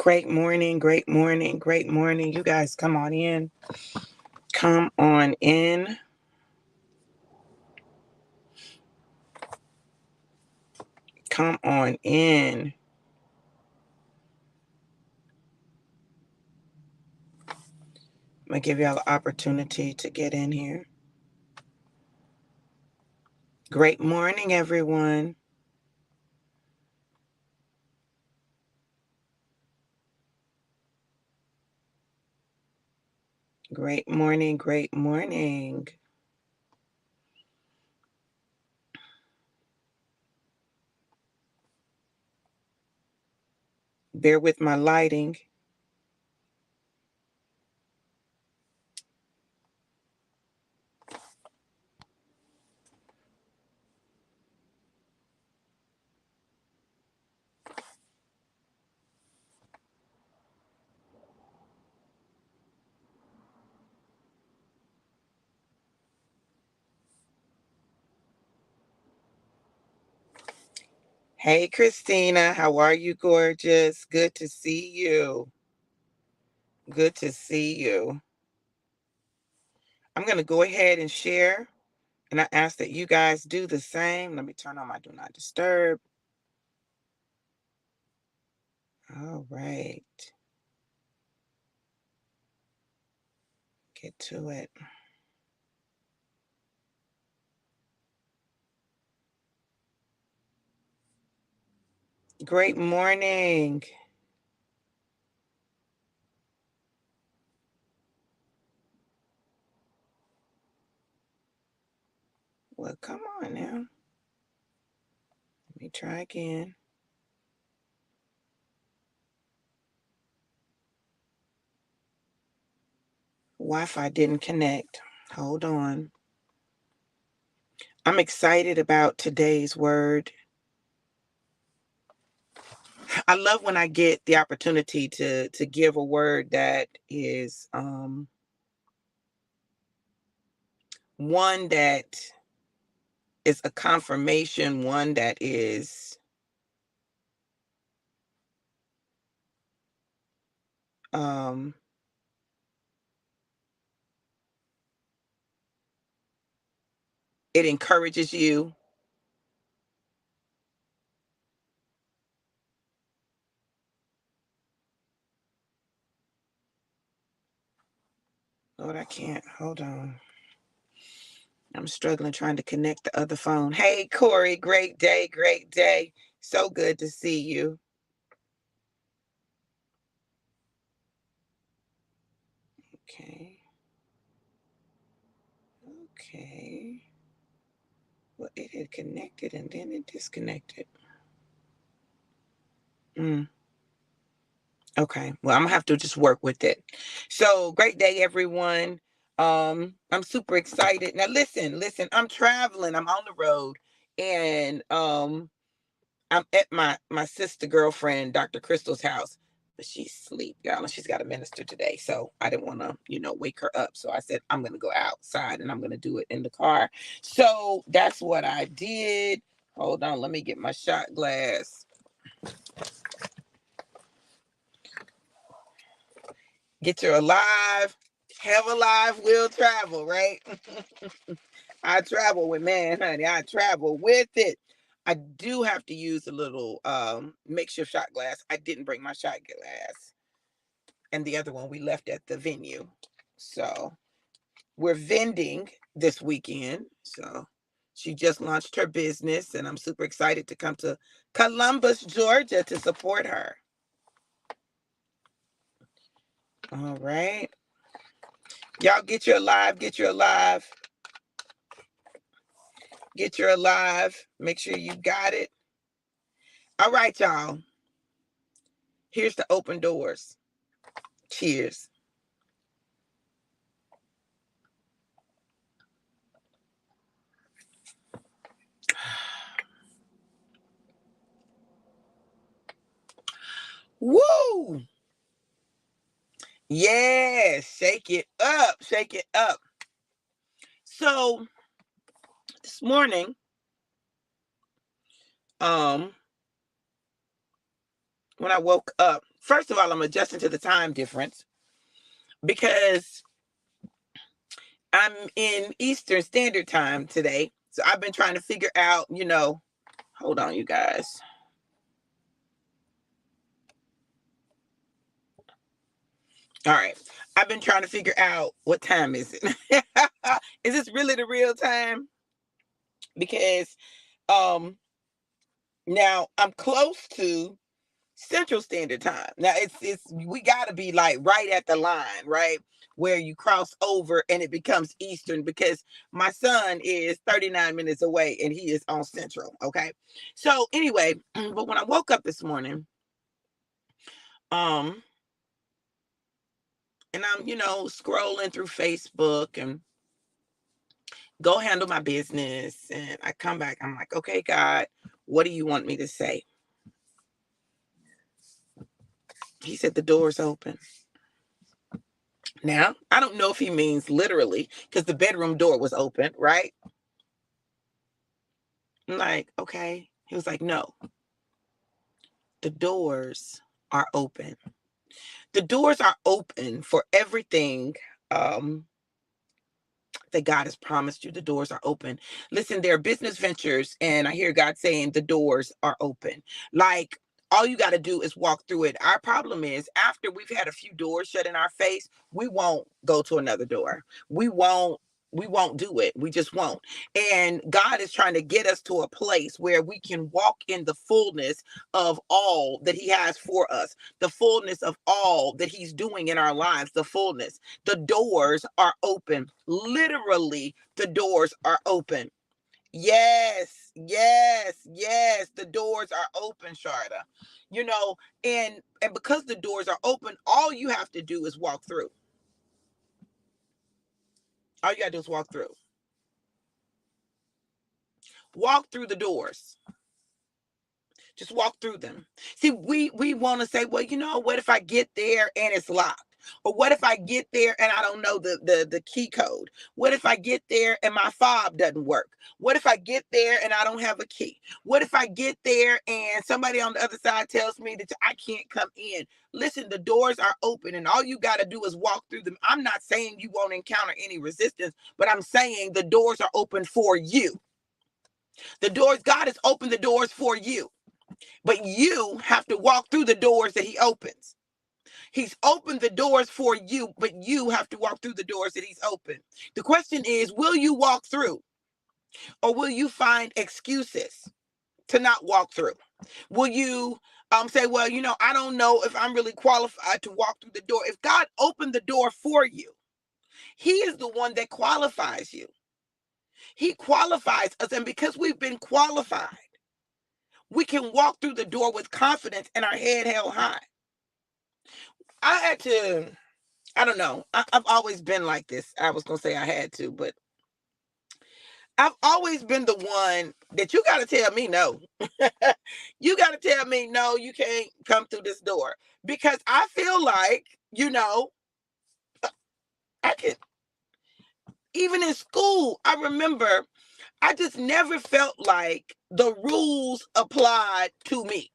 Great morning, great morning, great morning. You guys come on in. Come on in. Come on in. I'm going to give y'all the opportunity to get in here. Great morning, everyone. Great morning, great morning. Bear with my lighting. Hey, Christina. How are you, gorgeous? Good to see you. Good to see you. I'm going to go ahead and share. And I ask that you guys do the same. Let me turn on my do not disturb. All right. Get to it. Great morning. Well, come on now. Let me try again. Wi-Fi didn't connect. Hold on. I'm excited about today's word. I love when I get the opportunity to give a word that is one that is a confirmation, one that is it encourages you. Lord, I can't. Hold on. I'm struggling trying to connect the other phone. Hey, Corey, great day, great day. So good to see you. Okay. Okay. Well, it had connected and then it disconnected. Okay. Well, I'm gonna have to just work with it. So great day, everyone. I'm super excited. Now listen, I'm traveling, I'm on the road, and I'm at my sister girlfriend, Dr. Crystal's house. But she's asleep, y'all, and she's got a minister today. So I didn't want to, wake her up. So I said, I'm gonna go outside and I'm gonna do it in the car. So that's what I did. Hold on, let me get my shot glass. Get your alive, have alive, will travel, right? I travel with, man, honey. I travel with it. I do have to use a little makeshift shot glass. I didn't bring my shot glass. And the other one we left at the venue. So we're vending this weekend. So she just launched her business, and I'm super excited to come to Columbus, Georgia to support her. All right. Y'all get your alive, get your alive. Get your alive. Make sure you got it. All right, y'all. Here's the open doors. Cheers. Woo! Yeah, shake it up. Shake it up. So this morning, when I woke up, First of all, I'm adjusting to the time difference because I'm in Eastern Standard Time today. So I've been trying to figure out, hold on, you guys. All right. I've been trying to figure out what time is it. Is this really the real time? Because now I'm close to Central Standard Time. Now it's we got to be like right at the line, right? Where you cross over and it becomes Eastern, because my son is 39 minutes away and he is on Central, okay? So anyway, but when I woke up this morning, um and I'm, scrolling through Facebook and go handle my business, and I come back, I'm like, "Okay, God, what do you want me to say?" He said, "The door's open." Now, I don't know if he means literally, because the bedroom door was open, right? I'm like, okay. He was like, "No, the doors are open. The doors are open for everything um, that God has promised you. The doors are open. Listen, there are business ventures, and I hear God saying the doors are open. Like, all you got to do is walk through it. Our problem is, after we've had a few doors shut in our face, we won't go to another door. We won't do it. We just won't. And God is trying to get us to a place where we can walk in the fullness of all that He has for us, the fullness of all that He's doing in our lives, the fullness. The doors are open. Literally, the doors are open. Yes, yes, yes. The doors are open, Sharda. You know, and because the doors are open, all you have to do is walk through. All you gotta do is walk through. Walk through the doors. Just walk through them. See, we want to say, well, what if I get there and it's locked? Or what if I get there and I don't know the key code? What if I get there and my fob doesn't work? What if I get there and I don't have a key? What if I get there and somebody on the other side tells me that I can't come in? Listen, the doors are open and all you got to do is walk through them. I'm not saying you won't encounter any resistance, but I'm saying the doors are open for you. The doors, God has opened the doors for you. But you have to walk through the doors that He opens. He's opened the doors for you, but you have to walk through the doors that He's opened. The question is, will you walk through, or will you find excuses to not walk through? Will you say, well, I don't know if I'm really qualified to walk through the door? If God opened the door for you, He is the one that qualifies you. He qualifies us. And because we've been qualified, we can walk through the door with confidence and our head held high. I had to, I don't know. I've always been like this. I was going to say I had to, but I've always been the one that you got to tell me no. You got to tell me no, you can't come through this door, because I feel like, I can, even in school, I remember I just never felt like the rules applied to me.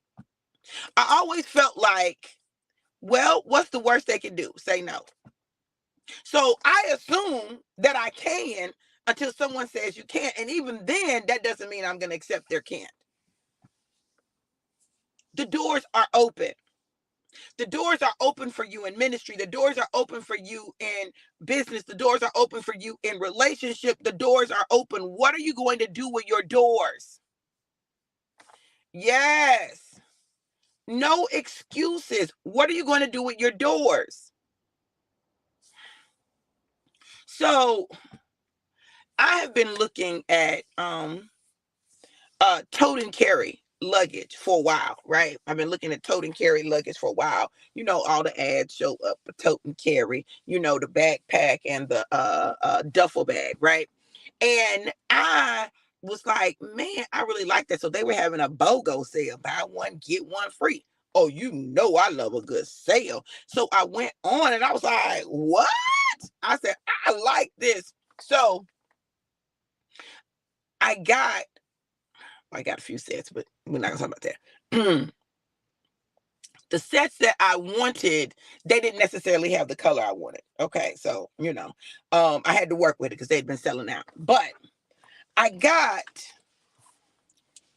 I always felt like, well, what's the worst they can do? Say no. So I assume that I can until someone says you can't. And even then, that doesn't mean I'm going to accept their can't. The doors are open. The doors are open for you in ministry. The doors are open for you in business. The doors are open for you in relationship. The doors are open. What are you going to do with your doors? Yes. No excuses. What are you going to do with your doors? So I have been looking at tote and carry luggage for a while, right? I've been looking at tote and carry luggage for a while. All the ads show up for tote and carry, the backpack and the duffel bag, right? And I was like, man, I really like that. So they were having a BOGO sale, buy one, get one free. Oh, I love a good sale. So I went on and I was like, what? I said, I like this. So I got a few sets, but we're not gonna talk about that. The sets that I wanted, they didn't necessarily have the color I wanted. Okay, so I had to work with it because they'd been selling out. But I got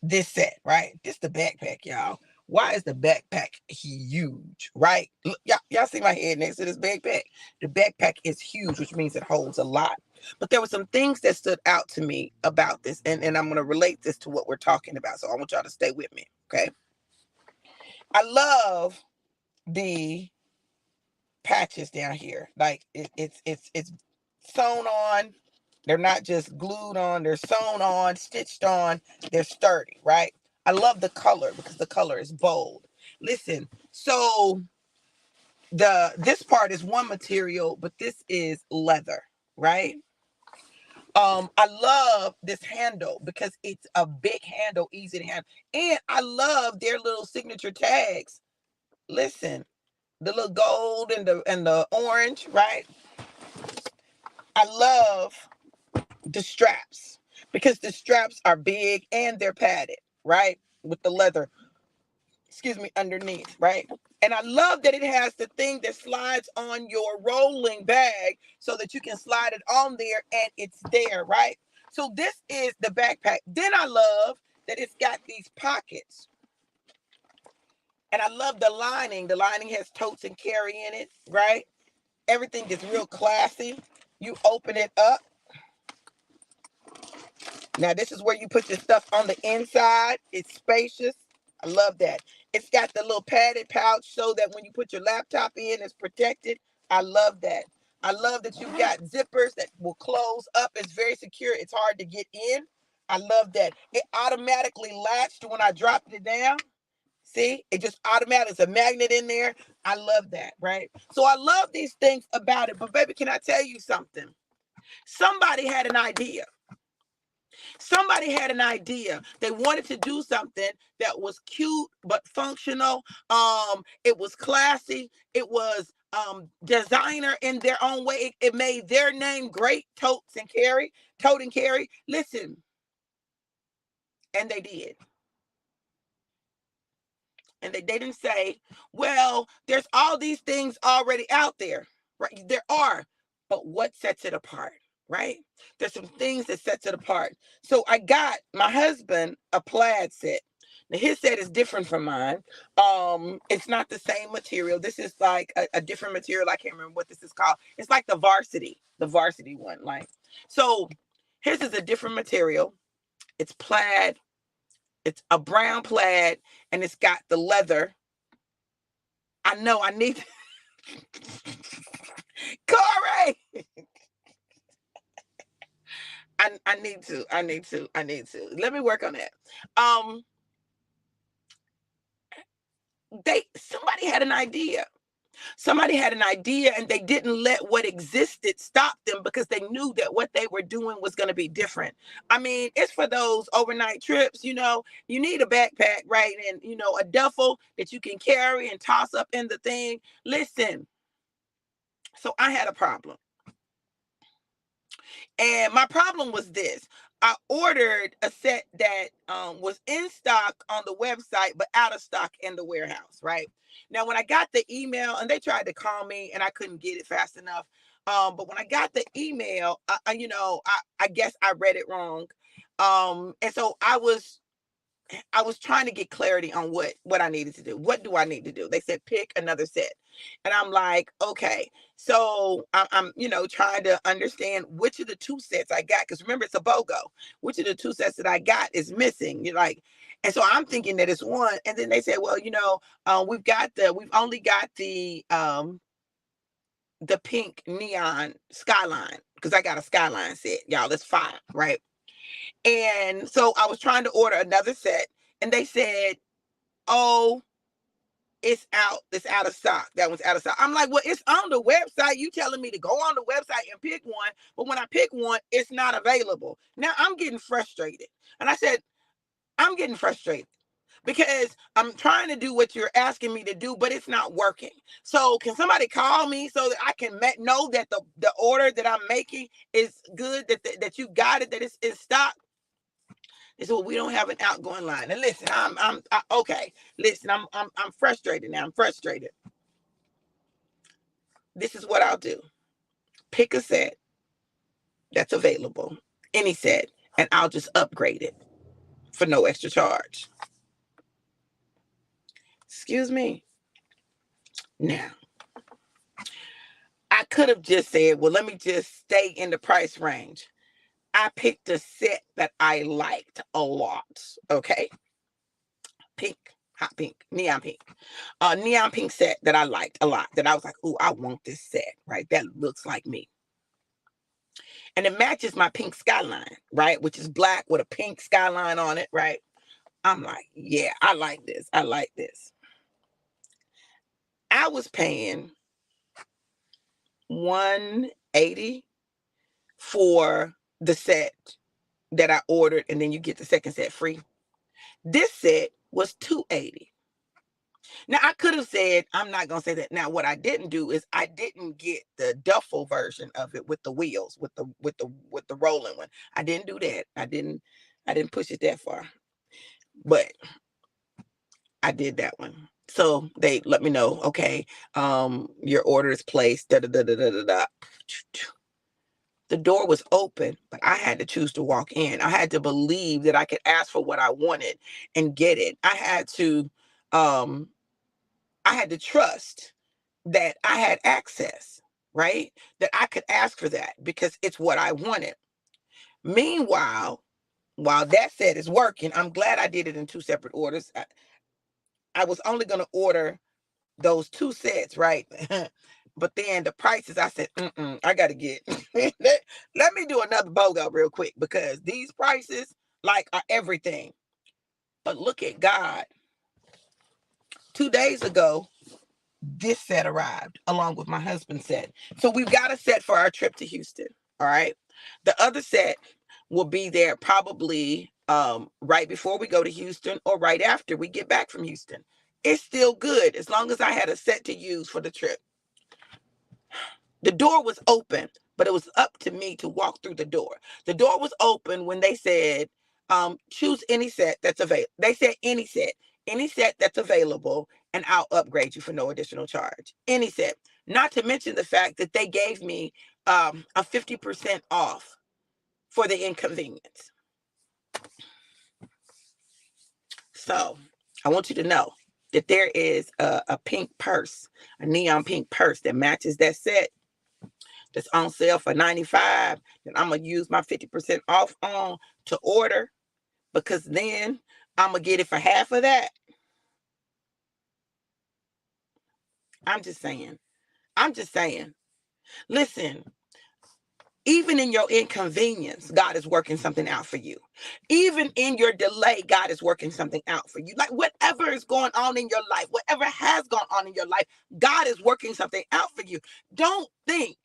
this set, right? This the backpack, y'all. Why is the backpack huge, right? Look, y'all see my head next to this backpack? The backpack is huge, which means it holds a lot. But there were some things that stood out to me about this, and I'm going to relate this to what we're talking about. So I want y'all to stay with me, okay? I love the patches down here. Like it's sewn on. They're not just glued on, they're sewn on, stitched on, they're sturdy, right? I love the color because the color is bold. Listen, so this part is one material, but this is leather, right? I love this handle because it's a big handle, easy to handle. And I love their little signature tags. Listen, the little gold and the orange, right? I love the straps because the straps are big and they're padded, right? With the leather, underneath, right? And I love that it has the thing that slides on your rolling bag so that you can slide it on there and it's there, right? So this is the backpack. Then I love that it's got these pockets. And I love the lining. The lining has totes and carry in it, right? Everything is real classy. You open it up. Now, this is where you put your stuff on the inside. It's spacious. I love that. It's got the little padded pouch so that when you put your laptop in, it's protected. I love that. I love that you've got zippers that will close up. It's very secure. It's hard to get in. I love that. It automatically latched when I dropped it down. See, it just automatically, it's a magnet in there. I love that, right? So I love these things about it. But baby, can I tell you something? Somebody had an idea. Somebody had an idea. They wanted to do something that was cute but functional. It was classy. It was designer in their own way. It made their name great. Tote and carry. Listen, and they did. And they didn't say, well, there's all these things already out there, right? There are, but what sets it apart, right? There's some things that sets it apart. So I got my husband a plaid set. Now his set is different from mine. It's not the same material. This is like a different material. I can't remember what this is called. It's like the varsity one. Like, so his is a different material. It's plaid. It's a brown plaid, and it's got the leather. I know I need Corey. I need to. Let me work on that. Somebody had an idea. Somebody had an idea and they didn't let what existed stop them because they knew that what they were doing was going to be different. I mean, it's for those overnight trips, you need a backpack, right? And, a duffel that you can carry and toss up in the thing. Listen, so I had a problem. And my problem was this. I ordered a set that was in stock on the website, but out of stock in the warehouse, right? Now, when I got the email, and they tried to call me, and I couldn't get it fast enough. But when I got the email, I guess I read it wrong. And so I was trying to get clarity on what I needed to do. What do I need to do? They said, pick another set. And I'm like, okay. So I'm trying to understand which of the two sets I got. Because remember, it's a BOGO. Which of the two sets that I got is missing? And so I'm thinking that it's one. And then they said, well, we've only got the pink neon skyline. Because I got a skyline set, y'all. It's 5, right? And so I was trying to order another set, and they said, oh, it's out. It's out of stock. That one's out of stock. I'm like, well, it's on the website. You telling me to go on the website and pick one, but when I pick one, it's not available. Now I'm getting frustrated. And I said, I'm getting frustrated because I'm trying to do what you're asking me to do, but it's not working. So can somebody call me so that I can know that the order that I'm making is good, that you got it, that it's in stock? They said, well, we don't have an outgoing line. And listen, okay. Listen, I'm frustrated now. I'm frustrated. This is what I'll do. Pick a set that's available, any set, and I'll just upgrade it for no extra charge. Excuse me. Now, I could have just said, well, let me just stay in the price range. I picked a set that I liked a lot. Okay. Pink, hot pink, neon pink. Neon pink set that I liked a lot. That I was like, oh, I want this set, right? That looks like me. And it matches my pink skyline, right? Which is black with a pink skyline on it, right? I'm like, yeah, I like this. I like this. I was paying $180 for the set that I ordered, and then you get the second set free. This set was $280. Now I could have said, I'm not gonna say that. Now what I didn't do is I didn't get the duffel version of it with the wheels, with the rolling one. I didn't do that. I didn't push it that far. But I did that one. So they let me know, okay, your order is placed. Da, da, da, da, da, da, da. The door was open, but I had to choose to walk in. I had to believe that I could ask for what I wanted and get it. Um, I had to trust that I had access, right? That I could ask for that because it's what I wanted. Meanwhile, while that set is working, I'm glad I did it in two separate orders. I was only going to order those two sets, right? But then the prices, I said, I got to get, let me do another BOGO real quick because these prices like are everything. But look at God. 2 days ago, this set arrived along with my husband's set. So we've got a set for our trip to Houston. All right. The other set will be there probably right before we go to Houston or right after we get back from Houston. It's still good as long as I had a set to use for the trip. The door was open, but it was up to me to walk through the door. The door was open when they said, choose any set that's available. They said any set that's available, and I'll upgrade you for no additional charge. Any set. Not to mention the fact that they gave me a 50% off for the inconvenience. So I want you to know that there is a pink purse, a neon pink purse that matches that set that's on sale for $95 that I'm going to use my 50% off on to order because then I'm going to get it for half of that. I'm just saying. I'm just saying. Listen, even in your inconvenience, God is working something out for you. Even in your delay, God is working something out for you. Like whatever is going on in your life, whatever has gone on in your life, God is working something out for you. Don't think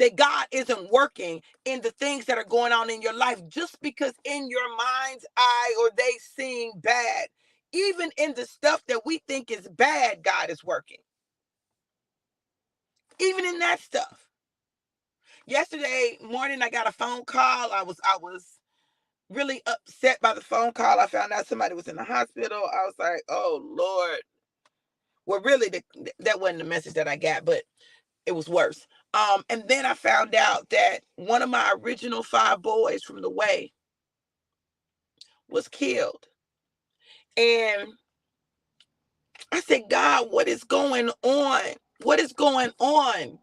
that God isn't working in the things that are going on in your life just because in your mind's eye or they seem bad. Even in the stuff that we think is bad, God is working. Even in that stuff. Yesterday morning, I got a phone call. I was really upset by the phone call. I found out somebody was in the hospital. I was like, oh Lord. Well, really, that wasn't the message that I got, but it was worse. And then I found out that one of my original 5 boys from the way was killed. And I said, God, what is going on? What is going on?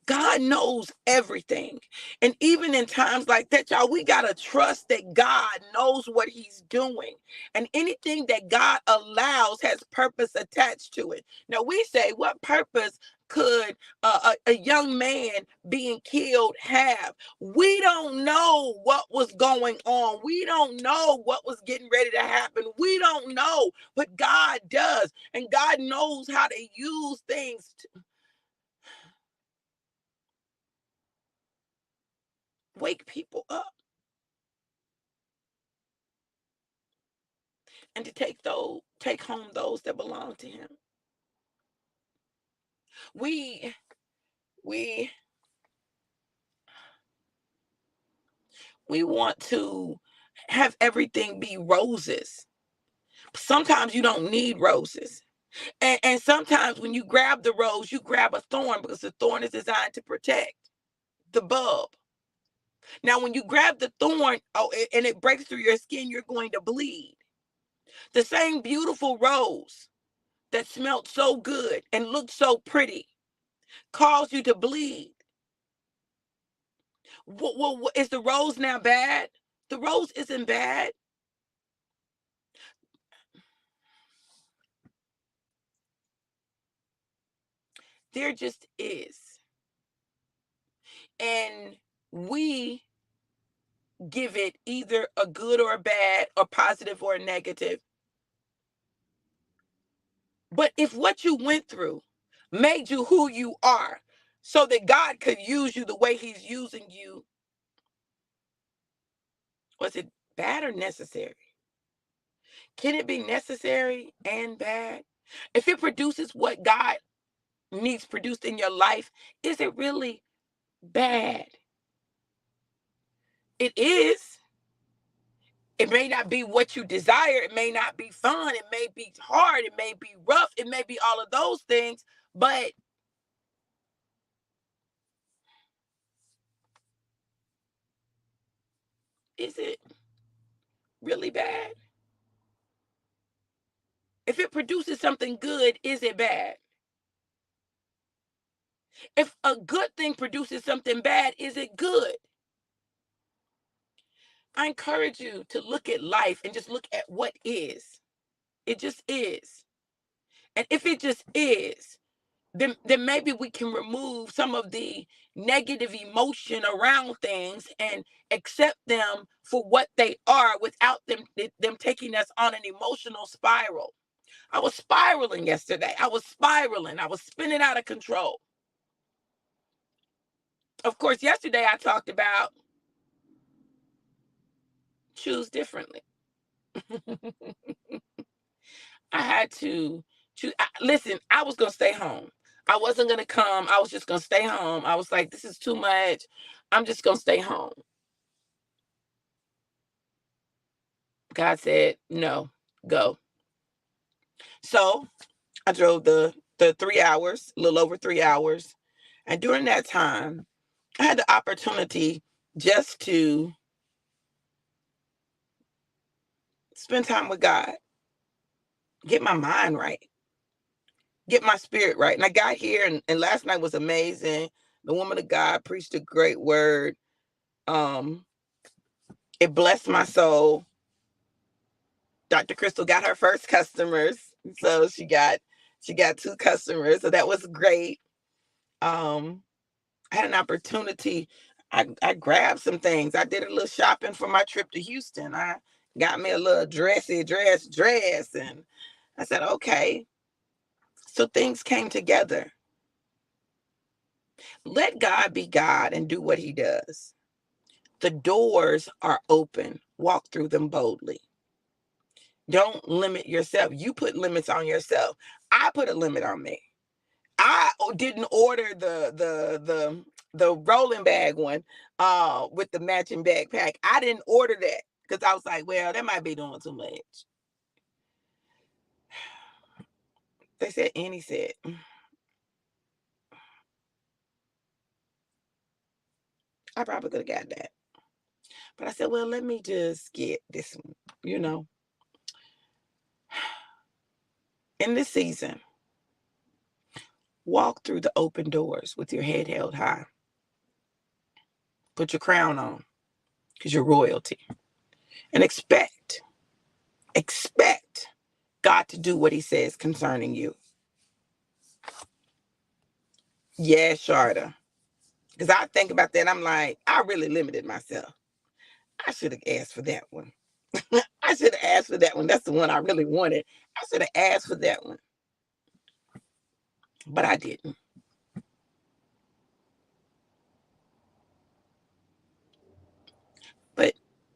God knows everything. And even in times like that, y'all, we got to trust that God knows what he's doing. And anything that God allows has purpose attached to it. Now, we say, what purpose could a young man being killed have? We don't know what was going on. We don't know what was getting ready to happen. We don't know, but God does. And God knows how to use things to wake people up and to take home those that belong to him. We we we want to have everything be roses. Sometimes you don't need roses. And sometimes when you grab the rose, you grab a thorn, because the thorn is designed to protect the bulb. Now, when you grab the thorn, and it breaks through your skin, you're going to bleed. The same beautiful rose that smelled so good and looked so pretty caused you to bleed. Is the rose now bad? The rose isn't bad. There just is. And we give it either a good or a bad, or positive or a negative. But if what you went through made you who you are, so that God could use you the way he's using you, was it bad or necessary? Can it be necessary and bad? If it produces what God needs produced in your life, is it really bad? It is. It may not be what you desire. It may not be fun. It may be hard. It may be rough. It may be all of those things. But is it really bad? If it produces something good, is it bad? If a good thing produces something bad, is it good? I encourage you to look at life and just look at what is. It just is. And if it just is, then maybe we can remove some of the negative emotion around things and accept them for what they are, without them taking us on an emotional spiral. I was spiraling yesterday. I was spiraling. I was spinning out of control. Of course, yesterday I talked about choose differently. I had to choose. Listen, I was going to stay home. I wasn't going to come. I was just going to stay home. I was like, this is too much. I'm just going to stay home. God said, no, go. So I drove the 3 hours, a little over 3 hours. And during that time, I had the opportunity just to spend time with God, get my mind right, get my spirit right. And I got here, and last night was amazing. The woman of God preached a great word. Um, it blessed my soul. Dr. Crystal got her first customers. So she got 2 customers. So that was great. Um, I had an opportunity. I grabbed some things. I did a little shopping for my trip to Houston. I got me a little dress. And I said, okay. So things came together. Let God be God and do what he does. The doors are open. Walk through them boldly. Don't limit yourself. You put limits on yourself. I put a limit on me. I didn't order the rolling bag one with the matching backpack. I didn't order that because I was like, well, that might be doing too much. They said, Annie said, I probably could have got that. But I said, well, let me just get this one, you know. In this season, walk through the open doors with your head held high. Put your crown on because you're royalty. And expect God to do what he says concerning you. Yeah, Sharda. Because I think about that, I'm like, I really limited myself. I should have asked for that one. I should have asked for that one. That's the one I really wanted. I should have asked for that one. But I didn't. But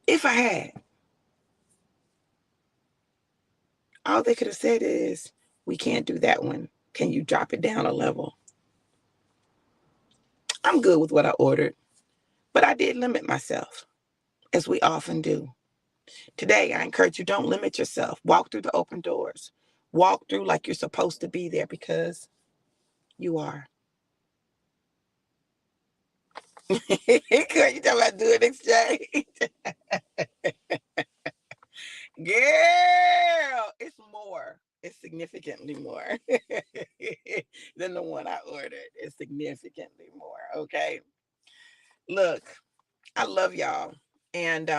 if I had, all they could have said is, we can't do that one. Can you drop it down a level? I'm good with what I ordered. But I did limit myself, as we often do. Today, I encourage you, don't limit yourself. Walk through the open doors. Walk through like you're supposed to be there, because you are. You talking about doing exchange? Girl, it's more. It's significantly more than the one I ordered. It's significantly more. Okay. Look, I love y'all. And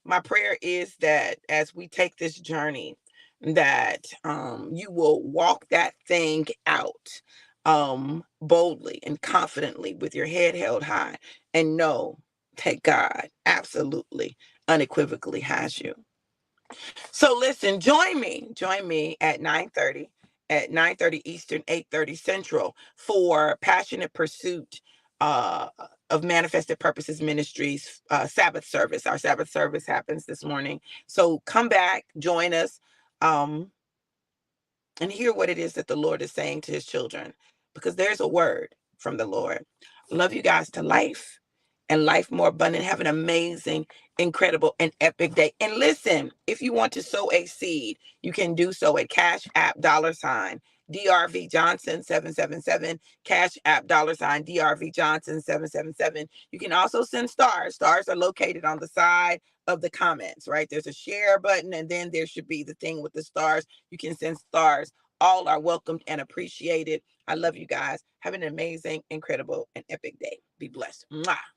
my prayer is that as we take this journey, that you will walk that thing out boldly and confidently with your head held high, and know that God absolutely, unequivocally has you. So listen, join me at 9:30, at 9:30 Eastern, 8:30 Central, for Passionate Pursuit uh of Manifested Purposes Ministries Sabbath service. Our Sabbath service happens this morning. So come back, join us. Um and hear what it is that the Lord is saying to his children, because there's a word from the Lord. Love you guys to life, and life more abundant. Have an amazing, incredible, and epic day. And listen, if you want to sow a seed, you can do so at Cash App $ DRV Johnson 777, Cash App $DRV Johnson 777. You can also send stars. Stars are located on the side of the comments, right? There's a share button, and then there should be the thing with the stars. You can send stars. All are welcomed and appreciated. I love you guys. Have an amazing, incredible, and epic day. Be blessed. Mwah.